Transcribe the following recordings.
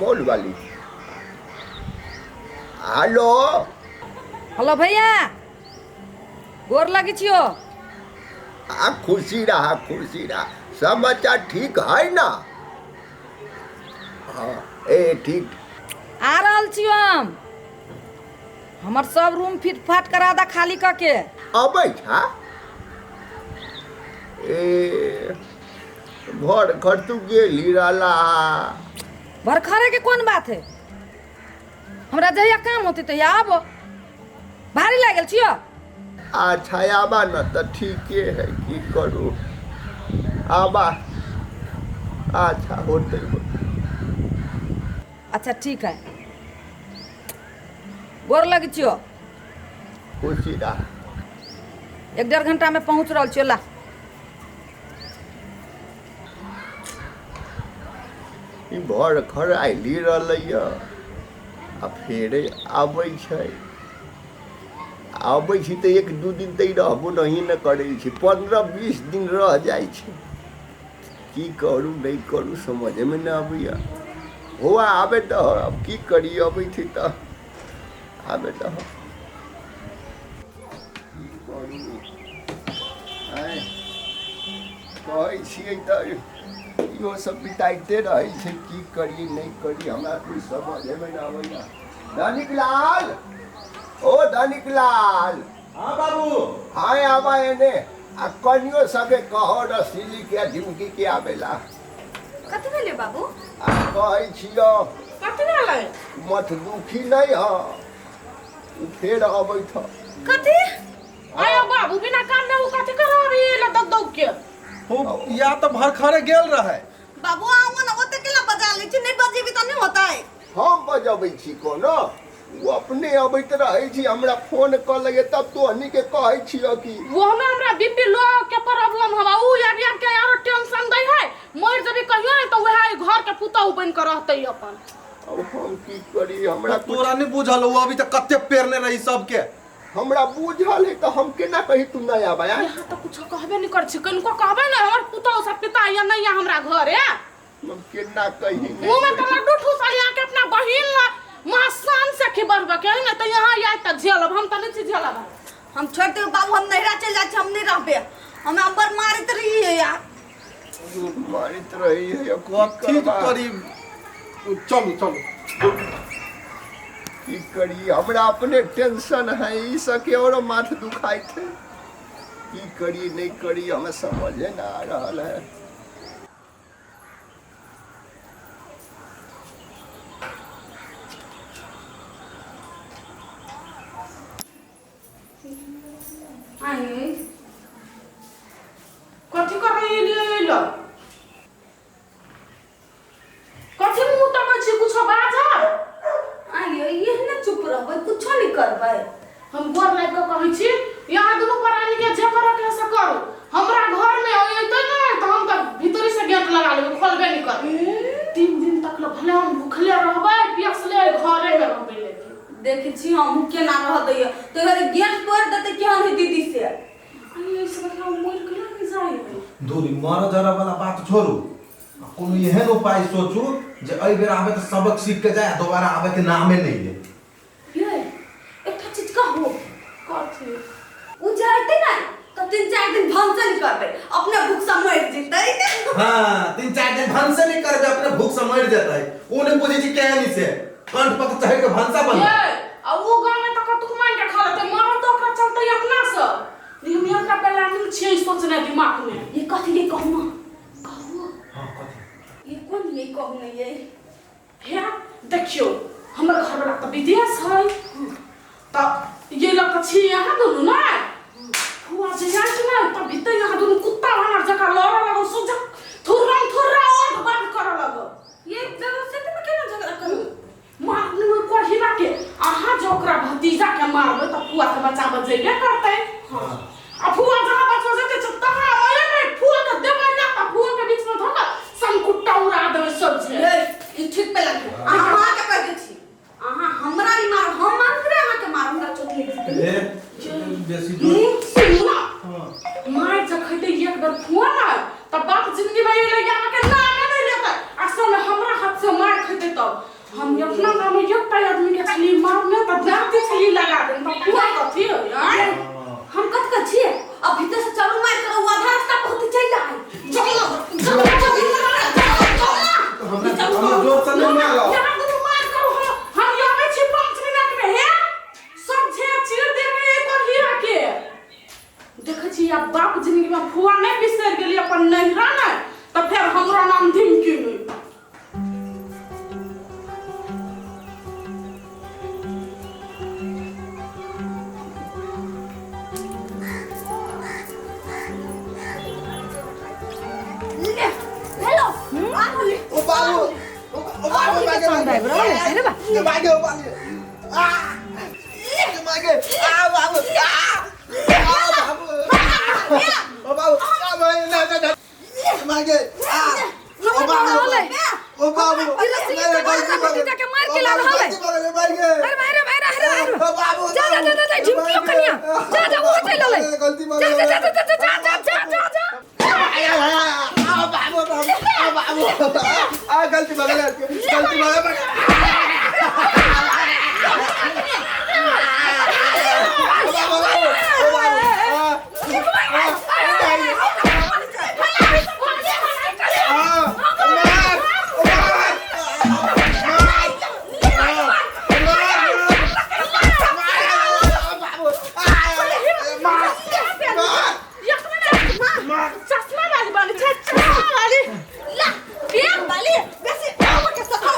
मोल वाली। Hello hello भैया, गोर लगी छियो। खुशी रहा खुशी रहा। समाचार ठीक है ना? हाँ ए ठीक। आ रहल छियो हम। हमर सब रूम फिट फाट करा दा खाली करके। अबै छा ए घर घर तू गेली रहला। भरखरे के कौन बात है? हमरा जहिया काम होते तहिया आबो। भारी लागल छियो। अच्छा आबा न तो ठीके है, की करू आबा। अच्छा होते अच्छा ठीक है, गोर लगी छियो। खुशी रहा। 1-1.5 घंटा में पहुँच रहल छियो। ला भर खर आइली रहलै आ फेर आबै छै। आबै छी तऽ 1-2 दिन तऽ रहबो नहीं न करै छी, 15-20 दिन रह जाइ छै। की करू नहीं करू समझ में न आबैया। हुआ आबे तो अब की करी, अबै छी तऽ आबे तो की करू। कहै छियै तऽ इहो सब बिताइते रहै छै, की करी नहीं करी हमरा कोई समझ में न आबैया। धनिक लाल, ओ धनिक लाल। हाँ बाबू। हाँ आबा एने आ कनियो सके कहो रसीली के झुमकी के आवेला। कथी भेलै बाबू? आ कहै छियो कथी भेलै? मत दुखी नहीं ह, उ फेर अबैत ह। कथी? आयो बाबू बिना काम में उ कथी कराबी ल दग के? या तो भरखरे गेल रहे। बाबू आओ ना, ओते केला बजा लै छी, नहीं बजेबी त नहीं होता है। हम बजबै छी कोनो, वो अपने अबैत रहै छी, हमरा फोन क लगे तब तो हनी के कहै छियो कि वो ना हमरा बीपी लो के प्रॉब्लम हवा, उ यार के यार टेंशन दै है। मर जबी कहियो न त वहे घर के पुतौ बन के रहतै अपन। अब हम की करी, हमरा तोरा नहीं बुझल हो अभी तक कते पेरने रही सबके। हमरा बुझल है तो हम केना कही तू नहीं आबा। यहाँ तो कुछ कहबे नहीं कर छी, कनको कहबे न हमर पुतौ सब पिता या नहीं या हमरा घरे। हम केना कही मुंह में तो लड्डू ठूसलिया के अपना बहिन ला मासान से की बरबा के न त यहाँ आइ त झेलब, हम त नहीं झेलब। हम छोड़ते बाबू, हम नहिरा चल जाए, हम नहीं रहबे। हम अंबर मारत रही है यार, मारित रही है। कथी करी, चलो चलो की करी, हमरा अपने टेंशन है, ई सके और माथ दुखाई थे। की करी नहीं करी हमें समझ ना आ रहा है। कथी कर रही है लो? कथी मुंह तक छी कुछ बाजा? आइयो ये न चुप रहबै, कुछ नहीं करबै। हम गोर लाग के कहै छी, यहाँ दुनु प्राणी के जे करे के से करू। हमरा घर में अइतै न त हम त भीतरी से गेट लगा लेबै, खोलबे नहीं कर। 3 दिन तक ल भले हम भूखले रहबै, प्यासले घरे में रहबै। लेकिन देखै छी हम केना रह दैय, तो घर गेट तोड़ देतै केहन है दीदी से। अरे ऐसे मतलब मोर केना नहीं जाई। दूरी मर जरा वाला बात छोड़ू, कोनो एहन उपाय सोचू जे एहि बेर आबे तो सबक सीख के जाए, दोबारा आबे के नामे नहीं ले। ये एकटा चीज कहू, कथी उ जाइते ना तो 3-4 दिन भंसन करबै, अपने भूख से मर जेतै। हाँ 3-4 दिन भंसा नहीं करबे, अपने भूख से मर जाता है। उ नहीं बुझे छी केहनी से कंठ पर चढ़ के भंसा बन। ये आ वो गांव में तक तू मांग के खा लेते, मरल तो ओकरा चलते अपना से। नियम का प्लानिंग छै सोचने दिमाग में। ये कथी ये कहू ना, कहू। हां कथी ये कौन ये कहू नहीं ये? हे देखियो हमर घर वाला त विदेश है, त ये लग त छी यहाँ दुनु ना। हुआ जे जाय छी ना त भीतर यहाँ दुनु कुत्ता हमर जका लड़ लगो, सुज थुर्रा और बात कर लगो। ये व्यवस्थित में केना झगड़ा करू? मारने में कोही ना के आहा जो ओकरा भतीजा के मारबे त फुआ के बच्चा बजेबे करतै। हां आ फुआ जहां बच्चा जेते छ तहां आए नहीं, फुआ के देबै ना त फुआ के बीच में धक संकुट्टा उड़ा देबै सब जे। ई ठीक पे लगे आहा मां के कह दे छी, आहा हमरा नहीं मार, हम मान करे आहा के मार, हमरा चोट लग ए बेसी जोर सुना। हां मार जखैते एक बार फुआ ना त बाप जिंदगी में ले आके नाम नहीं लेता, असल में हमरा हाथ से मार खैते तब देखा छी अब भीतर से चालू मार कर वो आधा रास्ता पहुंच चल जाए चलो हमरा जोर से नहीं मारो यहाँ तो मार करो हम यहाँ पे 5 मिनट में है सब छे चीर दे के एक और हीरा के देखै छी अब बाप जिंदगी में फुआ नहीं बिसर गेली अपन नहिरा न त फिर हमरा नाम धिमकी नहीं हेलो आलू ओ बाबू अरे बा ये मागे ओ बाबू आ ये मागे आ बाबू आ बाबू ओ बाबू आ भाई ना मागे आ ओ बाबू ओ बाबू जाके मार के ला रहा है मागे अरे मार ओ बाबू जा झिमकियो कनिया जा वो चल ले गलती मार जा आ बाबू आ गलती मार चश्मा वाली बन चश्मा वाली ला बेग वाली वैसे आओ के सको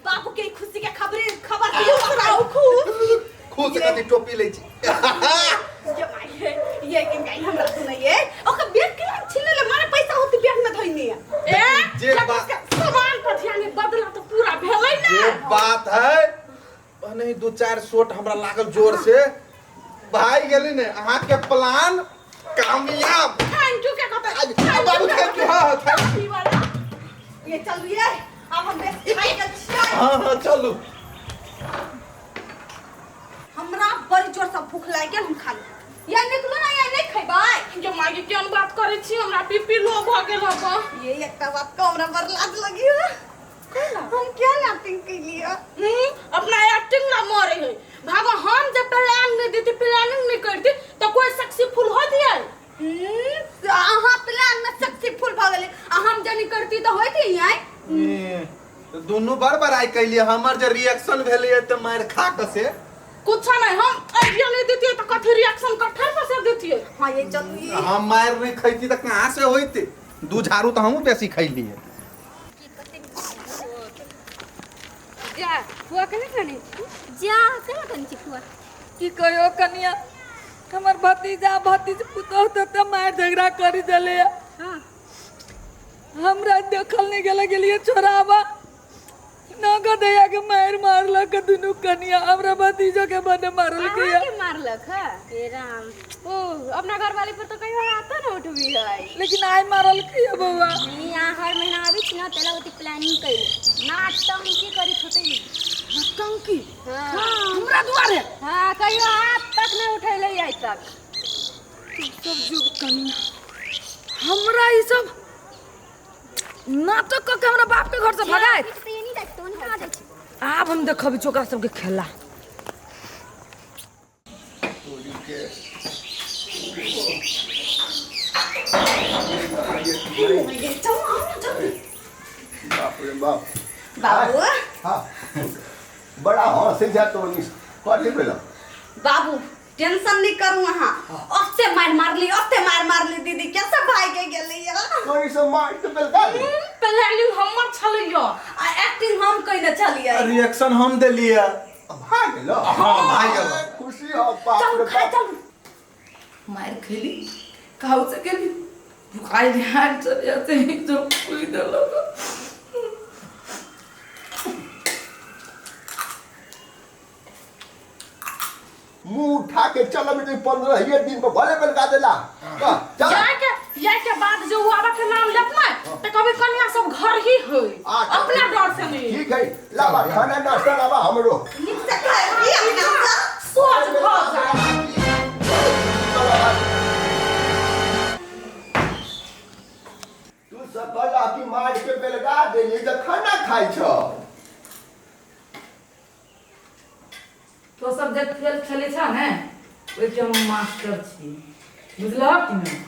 बाबू के खुशी के खबर दियो सुनाओ खुश कति टोपी लै छी ये कि गाय हमरा सुनाइए ओके बेग के छिले ले मारे पैसा होती बेग में धइनी है जे जब बात उसका सामान पर ध्यान बदला तो पूरा भेलै ना ये बात है नहीं 2-4 शॉट हमरा लागल जोर से भाई गेली ने अहाँ के प्लान कामयाब थैंक यू क्या कहता है बाबू थैंक यू हां थैंक ये वाला ये चल रही है अब हम बेच खाई के छियै हां चलू हमरा बड़ी जोर से भूख लाग गेल हम खा ली या निकलो ना या नहीं खैबै जो मागे केन बात करे छी हमरा पीपी लो भ गेल हो ये एकटा बात का हमरा बड़ लाज लगी है हम क्या एक्टिंग के लिए अपना एक्टिंग ना मारे है भागो हम जब प्लान नहीं देती प्लानिंग नहीं करती तो कोई सक्सेसफुल हो दिया अहाँ प्लान में सक्सेसफुल भ गेली हम जनी करती तो होती है दोनों बार आई कैलिए हमर जे रिएक्शन भेलै त मार खा के से कुछ नहीं हम आइडिया नहीं देती तो कथी रिएक्शन कठर पर से देती है हां ये चलिए हम मार नहीं खैती त कहां से होइते दू झाड़ू त हमहू बेसी खैली है जा हुआ कने खानी जा केना कन छी खुआ की कहियो कनिया हमर भतीजा पुतोह त मार झगड़ा करी देले हां हमरा देखल नहीं गेलिए छोरावा नगदया के मारलक दुनू कनिया हमरा भतीजो के बने मारल के के मारलक है हे राम ओ अपना घर वाले पर तो कहियो आता न उठबी है लेकिन आइ मारल के बउवा यहाँ हर महीना आबी छी ना तेलावती प्लानिंग कइले नाटंकी करी छोटे नौटंकी हां हमरा दुआरे हां कहियो हाथ तक नहीं उठैले आई तक सब जुग कनिया हमरा ई सब नाटक के हमरा बाप के घर से भगाए आब हम देखब छोकरा सबके खेला बाप रे बाप बाबू हाँ बड़ा हंसे जा तो नहीं कथी भेलो बाबू टेंशन नहीं करू अहाँ ओते मार ली दीदी कैसे भाई के गेली या कोई से मार के बेलका प्लानिंग हमर छलैया आ एक्टिंग हम कइने चलिए रिएक्शन हम देलिए भाग गेलो हां भाई गेलो खुशी हो बाप रे खा बाप चल मार खेली खाऊ से के भुखाई ध्यान चले जाते हैं जो कोई न लगा के चल बेटी 15 दिन पर भले बेलका देला चल जाए के बाद जो आबा के नाम लेत ना तो कभी कन्या सब घर ही होई अपना डर से नहीं ठीक है लावा खाना नाश्ता लावा हमरो निक से खाए अपना सोच भाग तू सकल आकी मार के बेलगा देली त खाना खाइ छ तो सब जे खेल खेले छ ने ओइ के हम मास्टर छी बुझलह कि नहीं